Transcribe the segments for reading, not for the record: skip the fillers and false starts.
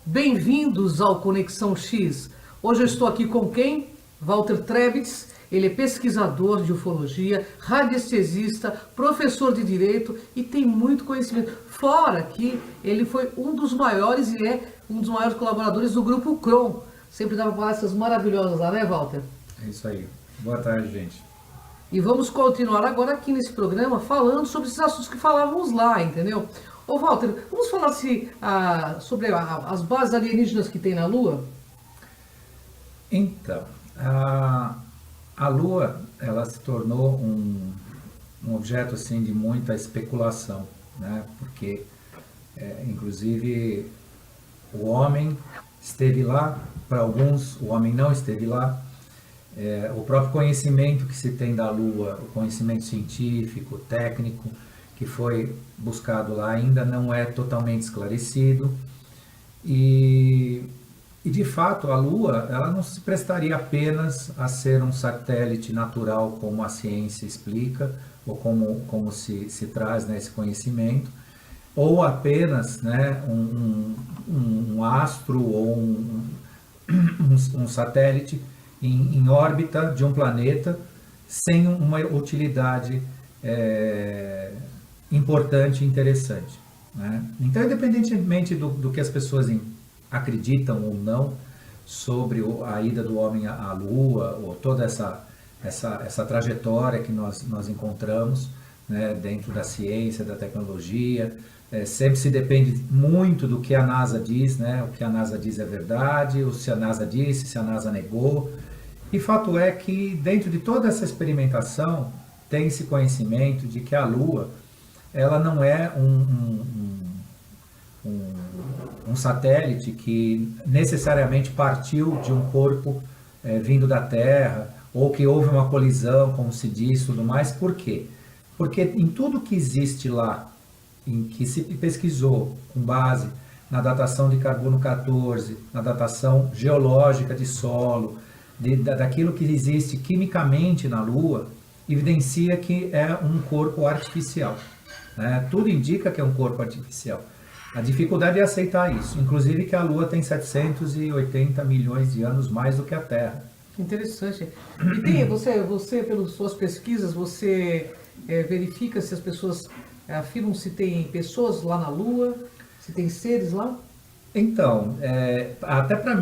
Bem-vindos ao Conexão X. Hoje eu estou aqui com quem? Walter Trebitz. Ele é pesquisador de ufologia, radiestesista, professor de direito e tem muito conhecimento. Fora que ele foi um dos maiores e é um dos maiores colaboradores do Grupo CROM. Sempre dava palestras maravilhosas lá, né, Walter? É isso aí. Boa tarde, gente. E vamos continuar agora aqui nesse programa falando sobre esses assuntos que falávamos lá, entendeu? Ô Walter, vamos falar sobre as bases alienígenas que tem na Lua? Então, a Lua, ela se tornou um objeto assim de muita especulação, né? Porque, inclusive, o homem esteve lá, para alguns o homem não esteve lá. O próprio conhecimento que se tem da Lua, o conhecimento científico, técnico, que foi buscado lá ainda não é totalmente esclarecido. E de fato, a Lua, ela não se prestaria apenas a ser um satélite natural, como a ciência explica, ou como se traz, né, esse conhecimento, ou apenas, né, um astro ou um satélite em órbita de um planeta sem uma utilidade importante e interessante, né? Então, independentemente do que as pessoas acreditam ou não sobre a ida do homem à Lua, ou toda essa trajetória que nós encontramos, né, dentro da ciência, da tecnologia, sempre se depende muito do que a NASA diz, né? O que a NASA diz é verdade, ou se a NASA disse, se a NASA negou. E fato é que dentro de toda essa experimentação tem esse conhecimento de que a Lua, ela não é um satélite que necessariamente partiu de um corpo vindo da Terra, ou que houve uma colisão, como se diz, tudo mais. Por quê? Porque em tudo que existe lá, em que se pesquisou com base na datação de carbono 14, na datação geológica de solo, daquilo que existe quimicamente na Lua, evidencia que é um corpo artificial, né? Tudo indica que é um corpo artificial. A dificuldade é aceitar isso, inclusive que a Lua tem 780 milhões de anos mais do que a Terra. Interessante. E você, pelas suas pesquisas, você verifica se as pessoas afirmam se tem pessoas lá na Lua, se tem seres lá? Então, até para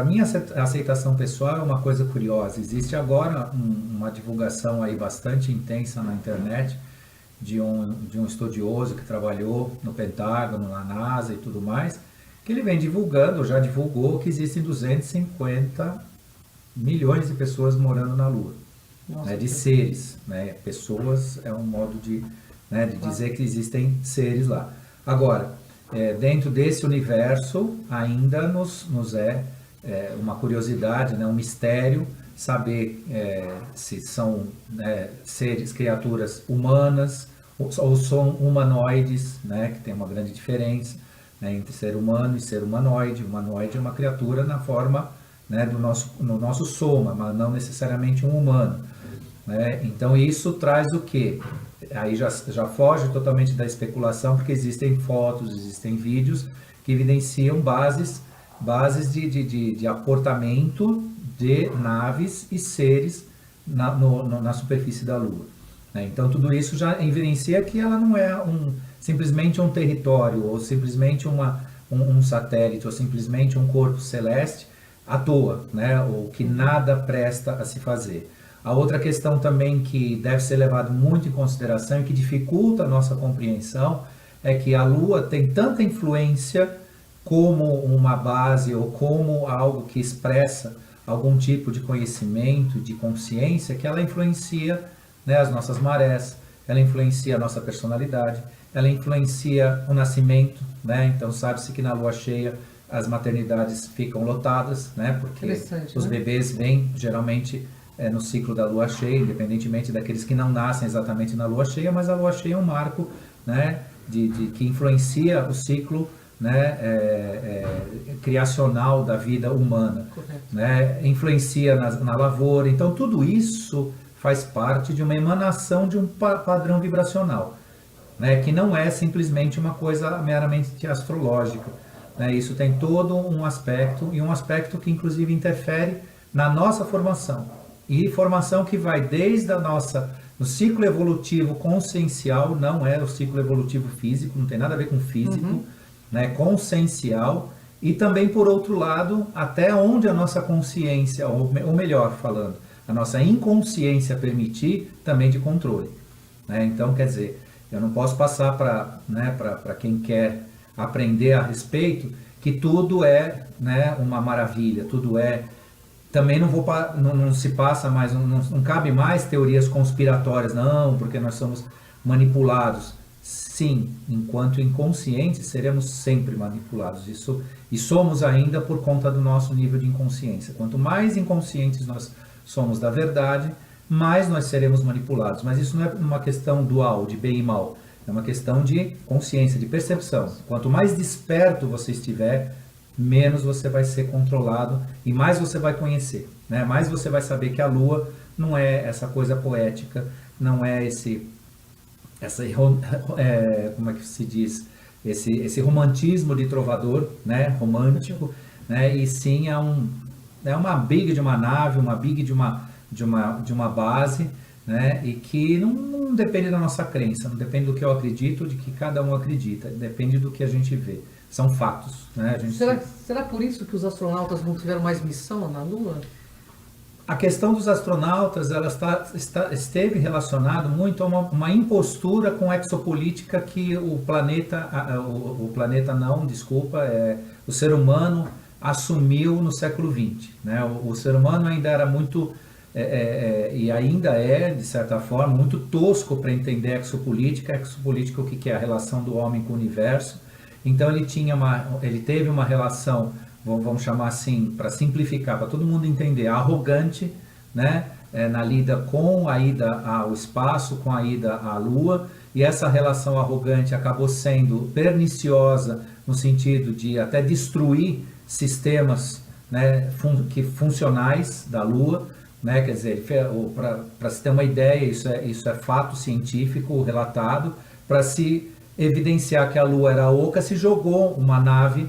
minha aceitação pessoal é uma coisa curiosa. Existe agora uma divulgação aí bastante intensa na internet de um estudioso que trabalhou no Pentágono, na NASA e tudo mais, que ele vem divulgando, já divulgou que existem 250 milhões de pessoas morando na Lua. Nossa, né, de seres, né? Pessoas é um modo de dizer que existem seres lá. Agora, dentro desse universo ainda nos é uma curiosidade, né, um mistério, saber se são seres, criaturas humanas ou são humanoides, né, que tem uma grande diferença, né, entre ser humano e ser humanoide. Humanoide é uma criatura na forma, né, no nosso soma, mas não necessariamente um humano, né? Então isso traz o quê? Aí já foge totalmente da especulação, porque existem fotos, existem vídeos que evidenciam bases de aportamento de naves e seres na superfície da Lua, né? Então tudo isso já evidencia que ela não é simplesmente um território, ou simplesmente um satélite, ou simplesmente um corpo celeste à toa, né? Ou que nada presta a se fazer. A outra questão também que deve ser levada muito em consideração e que dificulta a nossa compreensão é que a Lua tem tanta influência como uma base ou como algo que expressa algum tipo de conhecimento, de consciência, que ela influencia, né, as nossas marés, ela influencia a nossa personalidade, ela influencia o nascimento, né? Então sabe-se que na Lua cheia as maternidades ficam lotadas, né? Porque os bebês vêm geralmente no ciclo da Lua cheia, independentemente daqueles que não nascem exatamente na Lua cheia, mas a Lua cheia é um marco, né, que influencia o ciclo, né, criacional da vida humana, né, influencia na lavoura. Então tudo isso faz parte de uma emanação de um padrão vibracional, né, que não é simplesmente uma coisa meramente astrológica, né? Isso tem todo um aspecto, e um aspecto que inclusive interfere na nossa formação. E formação que vai desde o ciclo evolutivo consciencial, não é o ciclo evolutivo físico, não tem nada a ver com físico, né? Consciencial, e também, por outro lado, até onde a nossa consciência, ou melhor falando, a nossa inconsciência permitir, também de controle, né? Então, quer dizer, eu não posso passar para, né, para quem quer aprender a respeito que tudo é, né, uma maravilha, tudo é... Também não se passa mais, não cabe mais teorias conspiratórias, não, porque nós somos manipulados. Sim, enquanto inconscientes, seremos sempre manipulados. Isso, e somos ainda por conta do nosso nível de inconsciência. Quanto mais inconscientes nós somos da verdade, mais nós seremos manipulados. Mas isso não é uma questão dual, de bem e mal. É uma questão de consciência, de percepção. Quanto mais desperto você estiver, menos você vai ser controlado e mais você vai conhecer, né? Mais você vai saber que a Lua não é essa coisa poética, não é como é que se diz, esse romantismo de trovador, né? Romântico, né? E sim é uma big de uma nave, uma big de uma base, né? E que não depende da nossa crença, não depende do que eu acredito, de que cada um acredita, depende do que a gente vê. São fatos, né? Será por isso que os astronautas não tiveram mais missão na Lua? A questão dos astronautas, ela esteve relacionada muito a uma impostura com a exopolítica que o ser humano assumiu no século XX, né? O ser humano ainda era muito, e ainda é, de certa forma, muito tosco para entender a exopolítica. A exopolítica, o que é a relação do homem com o universo. Então ele teve uma relação, vamos chamar assim, para simplificar, para todo mundo entender, arrogante, né? Na lida com a ida ao espaço, com a ida à Lua, e essa relação arrogante acabou sendo perniciosa no sentido de até destruir sistemas, né, funcionais da Lua, né? Quer dizer, para se ter uma ideia, isso é fato científico relatado, para se evidenciar que a Lua era oca, se jogou uma nave,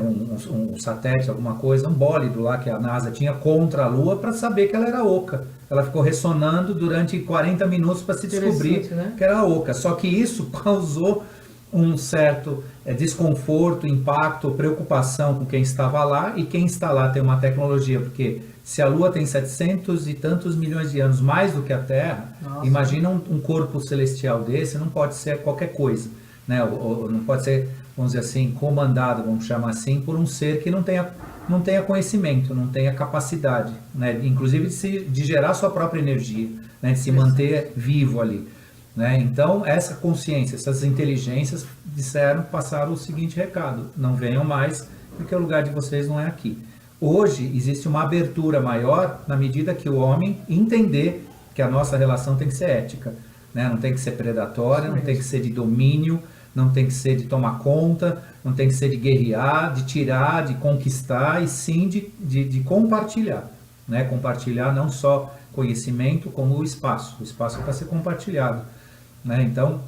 um satélite, alguma coisa, um bólido lá que a NASA tinha contra a Lua para saber que ela era oca. Ela ficou ressonando durante 40 minutos para se descobrir, né, que era oca. Só que isso causou um certo desconforto, impacto, preocupação com quem estava lá, e quem está lá tem uma tecnologia, porque se a Lua tem 700 e tantos milhões de anos mais do que a Terra, nossa, imagina um corpo celestial desse, não pode ser qualquer coisa, né? Ou não pode ser, vamos dizer assim, comandado, vamos chamar assim, por um ser que não tenha conhecimento, não tenha capacidade, né? Inclusive de gerar sua própria energia, né? De se manter vivo ali, né? Então, essa consciência, essas inteligências passaram o seguinte recado: não venham mais, porque o lugar de vocês não é aqui. Hoje existe uma abertura maior na medida que o homem entender que a nossa relação tem que ser ética, né? Não tem que ser predatória, não tem que ser de domínio, não tem que ser de tomar conta, não tem que ser de guerrear, de tirar, de conquistar, e sim de compartilhar, né? Compartilhar não só conhecimento, como o espaço é para ser compartilhado, né? Então,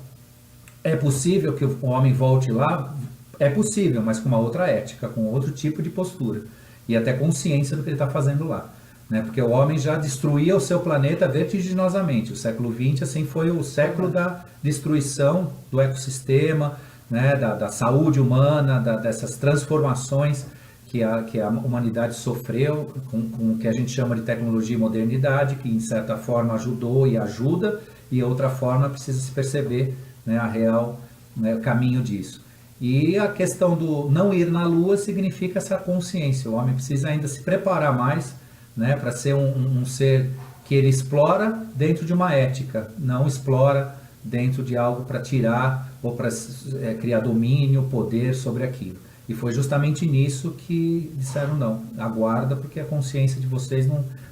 é possível que o homem volte lá? É possível, mas com uma outra ética, com outro tipo de postura, e até consciência do que ele está fazendo lá, né? Porque o homem já destruía o seu planeta vertiginosamente. O século XX assim, foi o século da destruição do ecossistema, né? Da saúde humana, dessas transformações que a humanidade sofreu com o que a gente chama de tecnologia e modernidade, que em certa forma ajudou e ajuda, e outra forma precisa se perceber, né, a real, né, caminho disso. E a questão do não ir na Lua significa essa consciência. O homem precisa ainda se preparar mais, né, para ser um ser que ele explora dentro de uma ética, não explora dentro de algo para tirar ou para criar domínio, poder sobre aquilo. E foi justamente nisso que disseram: não, aguarda, porque a consciência de vocês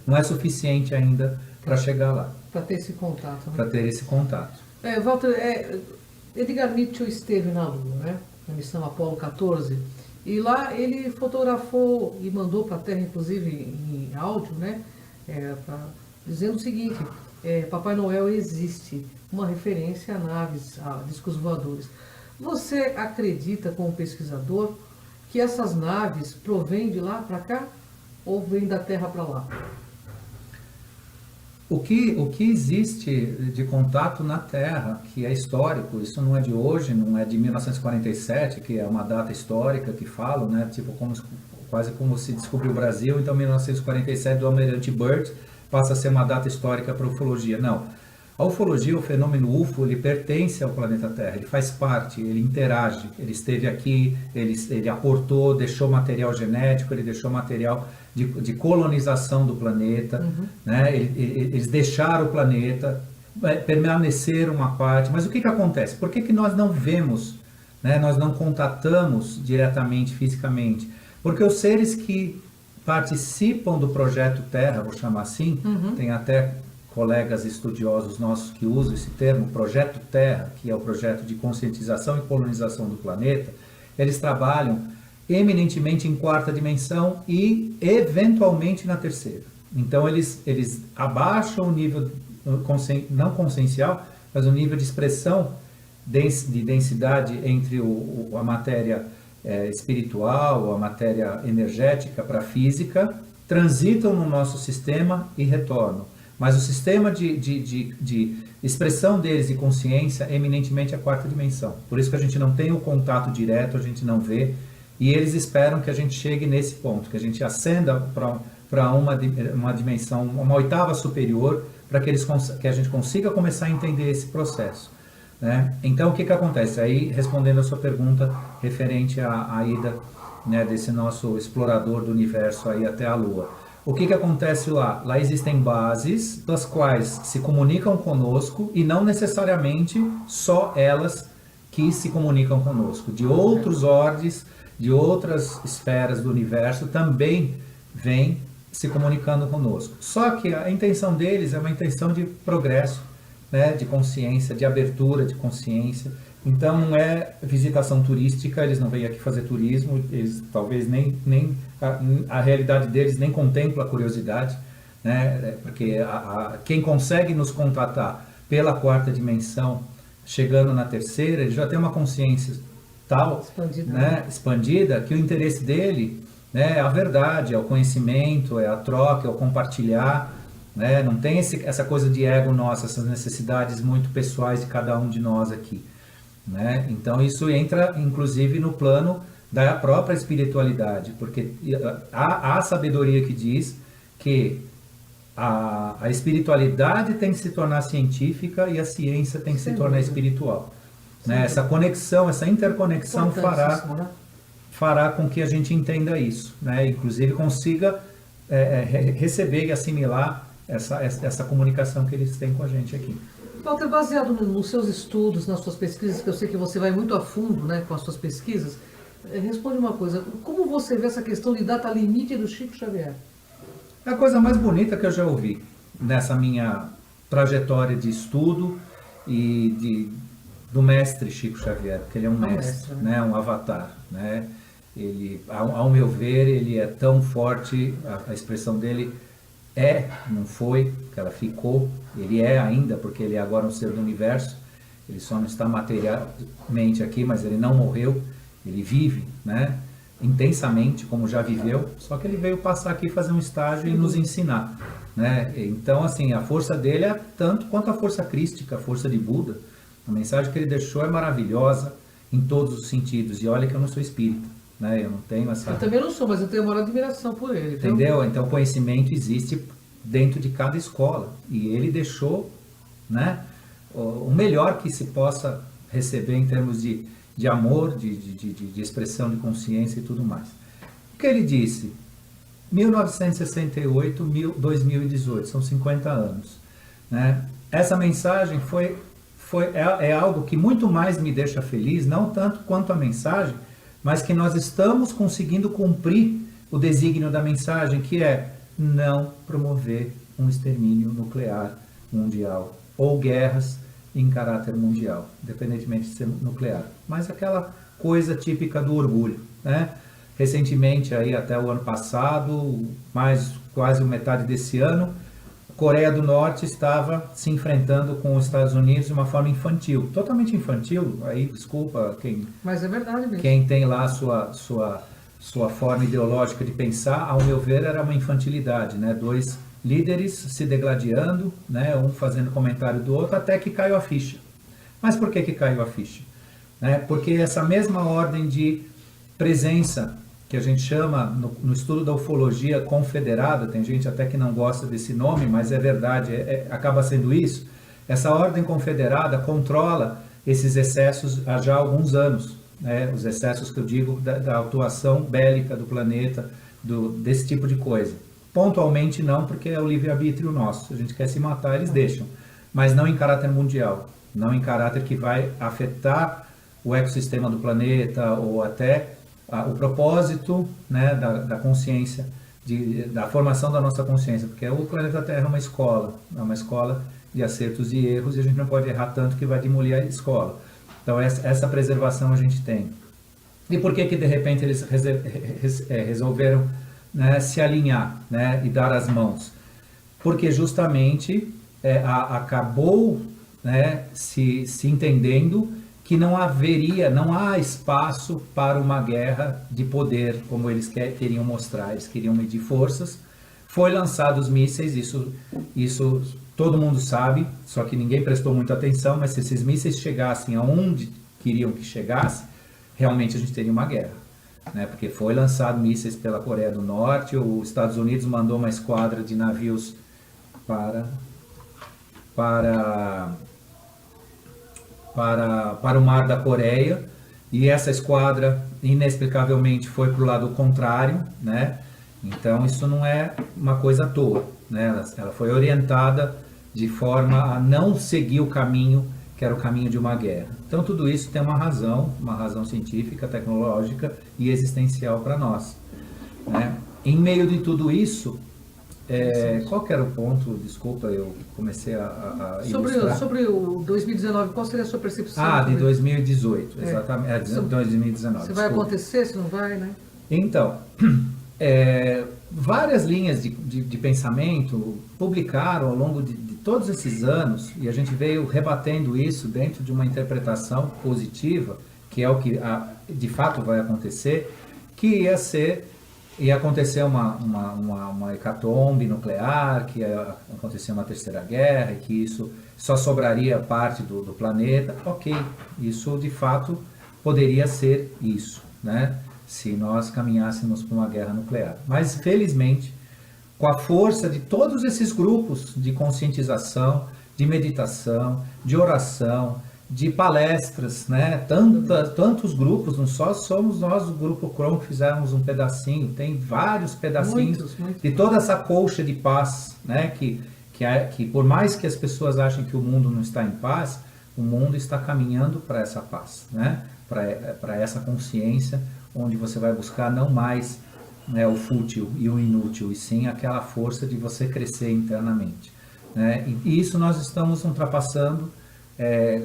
não é suficiente ainda para chegar lá. Para ter esse contato. Né? Para ter esse contato. Walter, Edgar Mitchell esteve na Lua, né? Na missão Apollo 14, e lá ele fotografou e mandou para a Terra, inclusive em áudio, né? Dizendo o seguinte: Papai Noel existe, uma referência a naves, a discos voadores. Você acredita, como pesquisador, que essas naves provêm de lá para cá ou vêm da Terra para lá? O que existe de contato na Terra, que é histórico, isso não é de hoje, não é de 1947, que é uma data histórica que falam, né? Tipo, quase como se descobriu o Brasil, então 1947 do Almirante Byrd passa a ser uma data histórica para a ufologia. Não. A ufologia, o fenômeno UFO, ele pertence ao planeta Terra, ele faz parte, ele interage, ele esteve aqui, ele aportou, deixou material genético, ele deixou material de colonização do planeta, né? Eles deixaram o planeta, permaneceram uma parte, mas o que acontece? Por que nós não vemos, né? Nós não contatamos diretamente, fisicamente? Porque os seres que participam do projeto Terra, vou chamar assim, tem até colegas estudiosos nossos que usam esse termo, Projeto Terra, que é o projeto de conscientização e colonização do planeta, eles trabalham eminentemente em quarta dimensão e eventualmente na terceira. Então eles abaixam o nível não consciencial, mas o nível de expressão de densidade entre a matéria espiritual, a matéria energética para a física, transitam no nosso sistema e retornam. Mas o sistema de expressão deles de consciência é eminentemente a quarta dimensão. Por isso que a gente não tem o contato direto, a gente não vê. E eles esperam que a gente chegue nesse ponto, que a gente ascenda para uma dimensão, uma oitava superior, para que a gente consiga começar a entender esse processo, né? Então, o que acontece? Aí, respondendo a sua pergunta referente à ida, né, desse nosso explorador do universo aí até a Lua. O que acontece lá? Lá existem bases das quais se comunicam conosco e não necessariamente só elas que se comunicam conosco. De outros ordens, de outras esferas do universo também vêm se comunicando conosco. Só que a intenção deles é uma intenção de progresso, né, de consciência, de abertura de consciência. Então não é visitação turística, eles não vêm aqui fazer turismo, eles talvez nem a realidade deles nem contempla a curiosidade, né, porque quem consegue nos contatar pela quarta dimensão, chegando na terceira, ele já tem uma consciência tal, expandida, né, expandida, que o interesse dele, né, é a verdade, é o conhecimento, é a troca, é o compartilhar, né, não tem essa coisa de ego nosso, essas necessidades muito pessoais de cada um de nós aqui, né? Então isso entra inclusive no plano da própria espiritualidade, porque há sabedoria que diz que a espiritualidade tem que se tornar científica e a ciência tem que se tornar espiritual. Né? Essa conexão, essa interconexão fará com que a gente entenda isso, né? Inclusive consiga receber e assimilar essa comunicação que eles têm com a gente aqui. Walter, baseado nos seus estudos, nas suas pesquisas, que eu sei que você vai muito a fundo, né, com as suas pesquisas, responde uma coisa, como você vê essa questão de data limite do Chico Xavier? É a coisa mais bonita que eu já ouvi nessa minha trajetória de estudo e do mestre Chico Xavier, porque ele é um mestre, né, um avatar, né? Ele, ao meu ver, ele é tão forte, a expressão dele não foi, que ela ficou, ele é ainda, porque ele é agora um ser do universo, ele só não está materialmente aqui, mas ele não morreu, ele vive, né, intensamente, como já viveu, só que ele veio passar aqui fazer um estágio e nos ensinar, né? Então, assim, a força dele é tanto quanto a força crística, a força de Buda. A mensagem que ele deixou é maravilhosa em todos os sentidos, e olha que eu não sou espírita, né? Eu não tenho essa... Eu também não sou, mas eu tenho uma admiração por ele. Entendeu? Então o conhecimento existe dentro de cada escola. E ele deixou, né, o melhor que se possa receber em termos de amor, de expressão de consciência e tudo mais. O que ele disse? 1968, 2018, são 50 anos. Né? Essa mensagem é algo que muito mais me deixa feliz, não tanto quanto a mensagem, mas que nós estamos conseguindo cumprir o desígnio da mensagem, que é não promover um extermínio nuclear mundial, ou guerras em caráter mundial, independentemente de ser nuclear. Mas aquela coisa típica do orgulho, né? Recentemente, aí, até o ano passado, mais quase metade desse ano, a Coreia do Norte estava se enfrentando com os Estados Unidos de uma forma infantil, totalmente infantil. Aí, desculpa quem... Mas é verdade mesmo. Quem tem lá a sua sua forma ideológica de pensar, ao meu ver, era uma infantilidade, né? Dois líderes se degladiando, né? Um fazendo comentário do outro, até que caiu a ficha. Mas por que caiu a ficha? Né? Porque essa mesma ordem de presença, que a gente chama no estudo da ufologia confederada, tem gente até que não gosta desse nome, mas é verdade, acaba sendo isso. Essa ordem confederada controla esses excessos há já alguns anos, né? Os excessos que eu digo da atuação bélica do planeta, desse tipo de coisa. Pontualmente não, porque é o livre-arbítrio nosso. Se a gente quer se matar, eles deixam. Mas não em caráter mundial, não em caráter que vai afetar o ecossistema do planeta ou até o propósito, né, da consciência, da formação da nossa consciência, porque o planeta Terra é uma escola de acertos e erros, e a gente não pode errar tanto que vai demolir a escola. Então essa preservação a gente tem. E por que de repente eles resolveram, né, se alinhar, né, e dar as mãos? Porque justamente acabou, né, se entendendo que não há espaço para uma guerra de poder, como eles queriam mostrar. Eles queriam medir forças. Foi lançado os mísseis, isso todo mundo sabe, só que ninguém prestou muita atenção, mas se esses mísseis chegassem aonde queriam que chegasse, realmente a gente teria uma guerra, né? Porque foi lançado mísseis pela Coreia do Norte, os Estados Unidos mandou uma esquadra de navios para o mar da Coreia, e essa esquadra inexplicavelmente foi para o lado contrário, né? Então isso não é uma coisa à toa, né? Ela foi orientada de forma a não seguir o caminho que era o caminho de uma guerra. Então tudo isso tem uma razão científica, tecnológica e existencial para nós, né? Em meio de tudo isso, qual que era o ponto? Desculpa, eu comecei a ilustrar. Sobre o 2019, qual seria a sua percepção? De 2018, exatamente. 2019. Se vai acontecer, se não vai, né? Então, várias linhas de pensamento publicaram ao longo de todos esses anos, e a gente veio rebatendo isso dentro de uma interpretação positiva, que é o que de fato vai acontecer, que ia acontecer uma hecatombe nuclear, que ia acontecer uma terceira guerra, e que isso só sobraria parte do planeta. Ok, isso de fato poderia ser isso, né? Se nós caminhássemos para uma guerra nuclear. Mas, felizmente, com a força de todos esses grupos de conscientização, de meditação, de oração, de palestras, né? Tantos grupos, não só somos nós, o Grupo Chrome, que fizemos um pedacinho, tem vários pedacinhos muitos. De toda essa colcha de paz, né? Que por mais que as pessoas achem que o mundo não está em paz, o mundo está caminhando para essa paz, né? Para essa consciência, onde você vai buscar não mais, né, o fútil e o inútil, e sim aquela força de você crescer internamente, né? E isso nós estamos ultrapassando.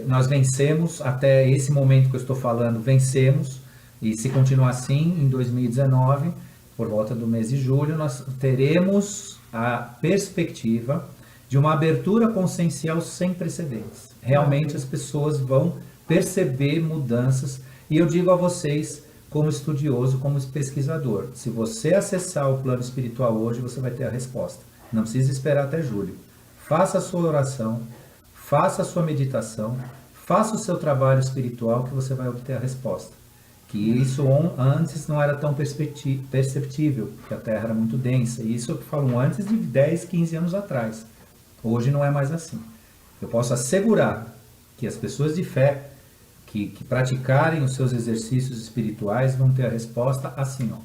Nós vencemos, até esse momento que eu estou falando, vencemos, e se continuar assim, em 2019, por volta do mês de julho, nós teremos a perspectiva de uma abertura consciencial sem precedentes. Realmente as pessoas vão perceber mudanças, e eu digo a vocês, como estudioso, como pesquisador, se você acessar o plano espiritual hoje, você vai ter a resposta. Não precisa esperar até julho. Faça a sua oração, faça a sua meditação, faça o seu trabalho espiritual, que você vai obter a resposta. Que isso antes não era tão perceptível, porque a Terra era muito densa. E isso eu falo antes de 10, 15 anos atrás. Hoje não é mais assim. Eu posso assegurar que as pessoas de fé que praticarem os seus exercícios espirituais vão ter a resposta assim, ó.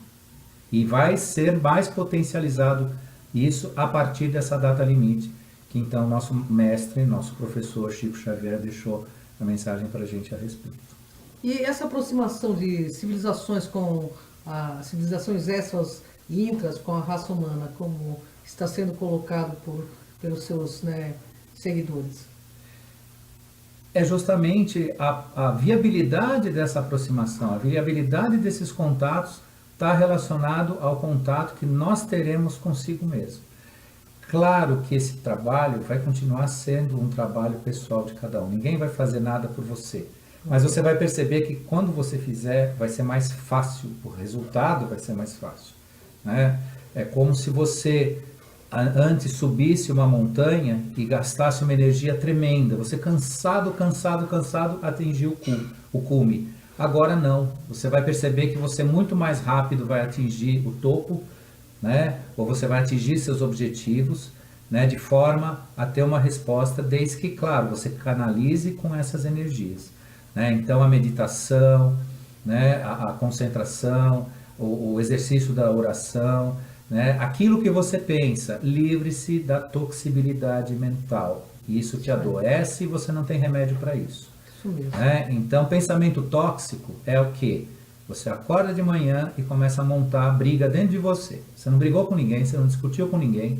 E vai ser mais potencializado isso a partir dessa data limite, que então nosso mestre, nosso professor Chico Xavier deixou a mensagem para a gente a respeito. E essa aproximação de civilizações com civilizações extras e intras com a raça humana, como está sendo colocado pelos seus, né, seguidores? É justamente a viabilidade dessa aproximação, a viabilidade desses contatos está relacionado ao contato que nós teremos consigo mesmo. Claro que esse trabalho vai continuar sendo um trabalho pessoal de cada um. Ninguém vai fazer nada por você. Mas você vai perceber que quando você fizer, vai ser mais fácil, o resultado vai ser mais fácil, né? É como se você antes subisse uma montanha e gastasse uma energia tremenda. Você cansado, cansado, cansado, atingiu o cume. Agora não, você vai perceber que você muito mais rápido vai atingir o topo, né? Ou você vai atingir seus objetivos, né? De forma a ter uma resposta, desde que, claro, você canalize com essas energias. Né? Então a meditação, né? A concentração, o exercício da oração, né? Aquilo que você pensa, livre-se da toxibilidade mental. Isso te adoece e você não tem remédio para isso. Isso mesmo. Né? Então pensamento tóxico é o quê? Você acorda de manhã e começa a montar a briga dentro de você. Você não brigou com ninguém, você não discutiu com ninguém,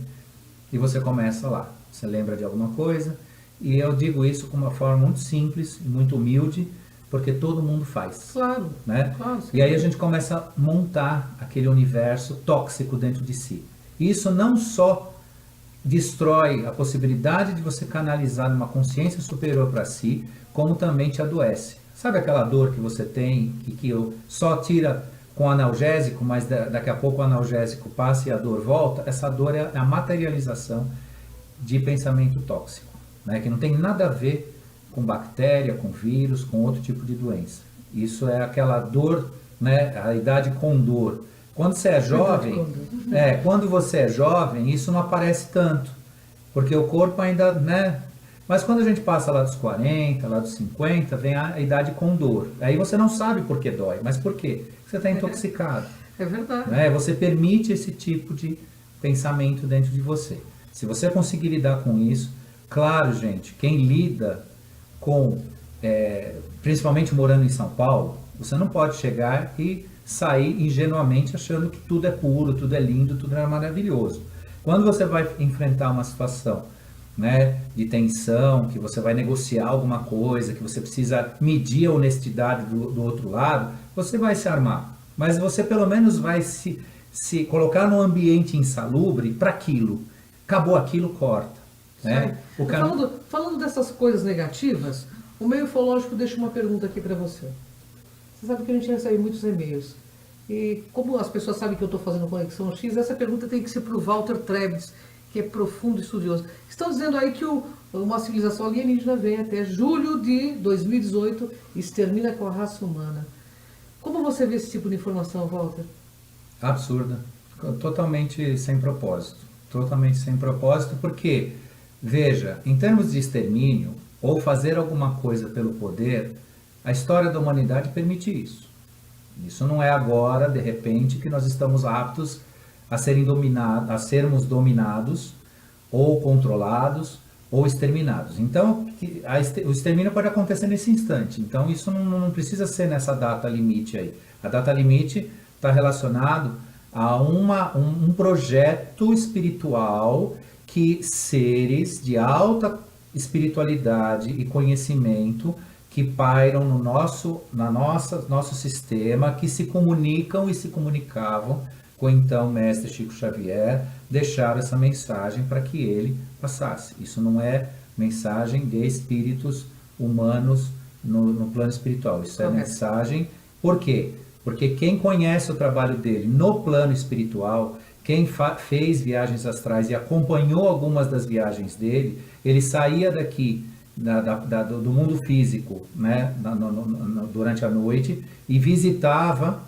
e você começa lá. Você lembra de alguma coisa, e eu digo isso com uma forma muito simples e muito humilde, porque todo mundo faz. Claro. Né? Claro, E aí a gente começa a montar aquele universo tóxico dentro de si. Isso não só destrói a possibilidade de você canalizar uma consciência superior para si, como também te adoece. Sabe aquela dor que você tem, que só tira com analgésico, mas daqui a pouco o analgésico passa e a dor volta? Essa dor é a materialização de pensamento tóxico, né? Que não tem nada a ver com bactéria, com vírus, com outro tipo de doença. Isso é aquela dor, né? A idade com dor. Quando você é jovem, quando você é jovem, isso não aparece tanto, porque o corpo ainda, né? Mas quando a gente passa lá dos 40, lá dos 50, vem a idade com dor. Aí você não sabe por que dói, mas por quê? Porque você está intoxicado. É verdade. Né? Você permite esse tipo de pensamento dentro de você. Se você conseguir lidar com isso, claro, gente, quem lida com, principalmente morando em São Paulo, você não pode chegar e sair ingenuamente achando que tudo é puro, tudo é lindo, tudo é maravilhoso. Quando você vai enfrentar uma situação, né, de tensão, que você vai negociar alguma coisa, que você precisa medir a honestidade do outro lado, você vai se armar. Mas você pelo menos vai se colocar num ambiente insalubre para aquilo. Acabou aquilo, corta. Né? Falando dessas coisas negativas, o meio ufológico deixa uma pergunta aqui para você. Você sabe que a gente recebe muitos e-mails. E como as pessoas sabem que eu estou fazendo Conexão X, essa pergunta tem que ser para o Walter Trebitz, que é profundo estudioso. Estão dizendo aí que uma civilização alienígena vem até julho de 2018 e extermina com a raça humana. Como você vê esse tipo de informação, Walter? Absurda. Totalmente sem propósito. Totalmente sem propósito, porque, veja, em termos de extermínio, ou fazer alguma coisa pelo poder, a história da humanidade permite isso. Isso não é agora, de repente, que nós estamos aptos a sermos dominados, ou controlados, ou exterminados. Então, o extermínio pode acontecer nesse instante. Então, isso não precisa ser nessa data limite aí. A data limite está relacionado a um projeto espiritual que seres de alta espiritualidade e conhecimento que pairam no nosso sistema, que se comunicam e se comunicavam com então mestre Chico Xavier, deixaram essa mensagem para que ele passasse. Isso não é mensagem de espíritos humanos no plano espiritual. Isso é mensagem... Por quê? Porque quem conhece o trabalho dele no plano espiritual, quem fez viagens astrais e acompanhou algumas das viagens dele, ele saía daqui do mundo físico, né, durante a noite e visitava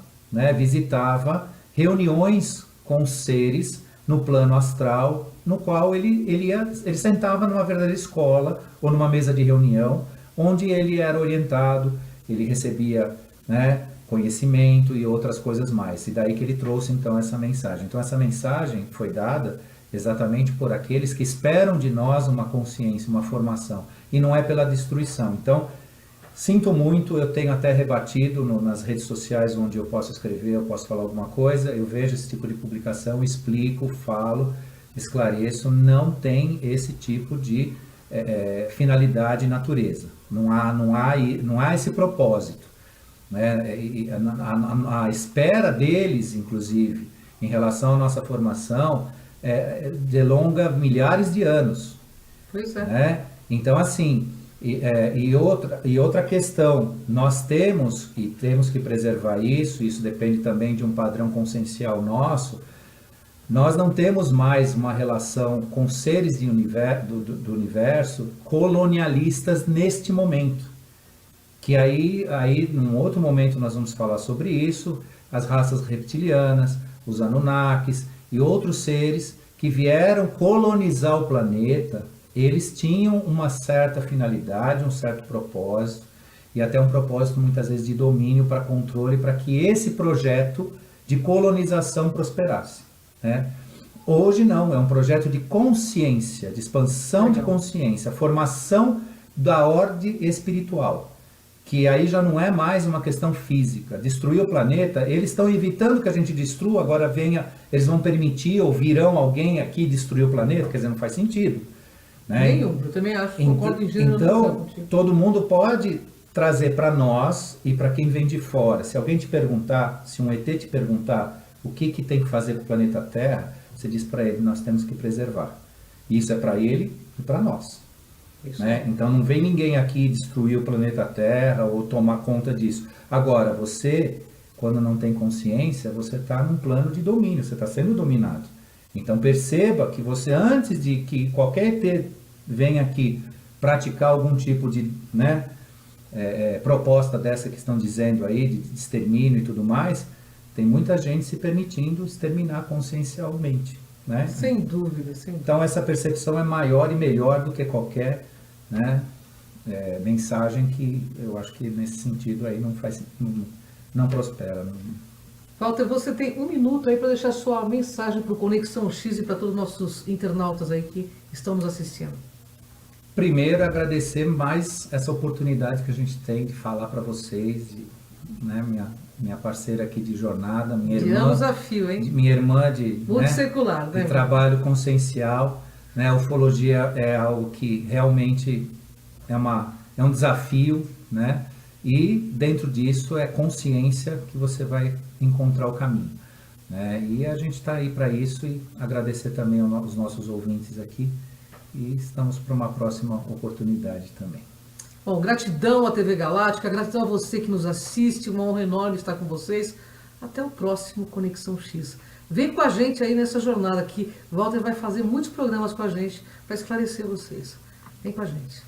reuniões com seres no plano astral, no qual ele sentava numa verdadeira escola ou numa mesa de reunião, onde ele era orientado, ele recebia, né, conhecimento e outras coisas mais. E daí que ele trouxe então essa mensagem. Então essa mensagem foi dada exatamente por aqueles que esperam de nós uma consciência, uma formação, e não é pela destruição. Então, sinto muito, eu tenho até rebatido nas redes sociais onde eu posso escrever, eu posso falar alguma coisa, eu vejo esse tipo de publicação, explico, falo, esclareço, não tem esse tipo de finalidade e natureza. Não há esse propósito. Né? A espera deles, inclusive, em relação à nossa formação, delonga milhares de anos. Pois é. Né? Então, assim, E outra questão, nós temos que preservar isso depende também de um padrão consciencial nosso. Nós não temos mais uma relação com seres do universo colonialistas neste momento. Que aí, num outro momento, nós vamos falar sobre isso, as raças reptilianas, os Anunnakis e outros seres que vieram colonizar o planeta. Eles tinham uma certa finalidade, um certo propósito, e até um propósito muitas vezes de domínio para controle, para que esse projeto de colonização prosperasse, né? Hoje não, é um projeto de consciência, de expansão de consciência, formação da ordem espiritual, que aí já não é mais uma questão física. Destruir o planeta, eles estão evitando que a gente destrua, agora eles vão permitir ou virão alguém aqui destruir o planeta, quer dizer, não faz sentido. Né? Nenhum, eu também acho, concordo em gênero. Então, todo mundo pode trazer para nós e para quem vem de fora. Se alguém te perguntar, se um ET te perguntar o que tem que fazer com o planeta Terra, você diz para ele, nós temos que preservar. Isso é para ele e para nós. Né? Então não vem ninguém aqui destruir o planeta Terra ou tomar conta disso. Agora, você, quando não tem consciência, você está num plano de domínio, você está sendo dominado. Então perceba que você, antes de que qualquer ET venha aqui praticar algum tipo de proposta dessa que estão dizendo aí, de extermínio e tudo mais, tem muita gente se permitindo exterminar consciencialmente. Né? Sem dúvida, sem dúvida. Então essa percepção é maior e melhor do que qualquer mensagem que eu acho que nesse sentido aí não prospera. Walter, você tem 1 minuto aí para deixar sua mensagem para o Conexão X e para todos os nossos internautas aí que estão nos assistindo. Primeiro, agradecer mais essa oportunidade que a gente tem de falar para vocês, né, minha parceira aqui de jornada, minha irmã. Desafio, hein? Minha irmã de multissecular, né? De trabalho consciencial. Né? A ufologia é algo que realmente é um desafio, né? E dentro disso é consciência que você vai encontrar o caminho. Né? E a gente está aí para isso e agradecer também aos nossos ouvintes aqui. E estamos para uma próxima oportunidade também. Bom, gratidão à TV Galáctica, gratidão a você que nos assiste, uma honra enorme estar com vocês. Até o próximo Conexão X. Vem com a gente aí nessa jornada aqui. Walter vai fazer muitos programas com a gente para esclarecer vocês. Vem com a gente.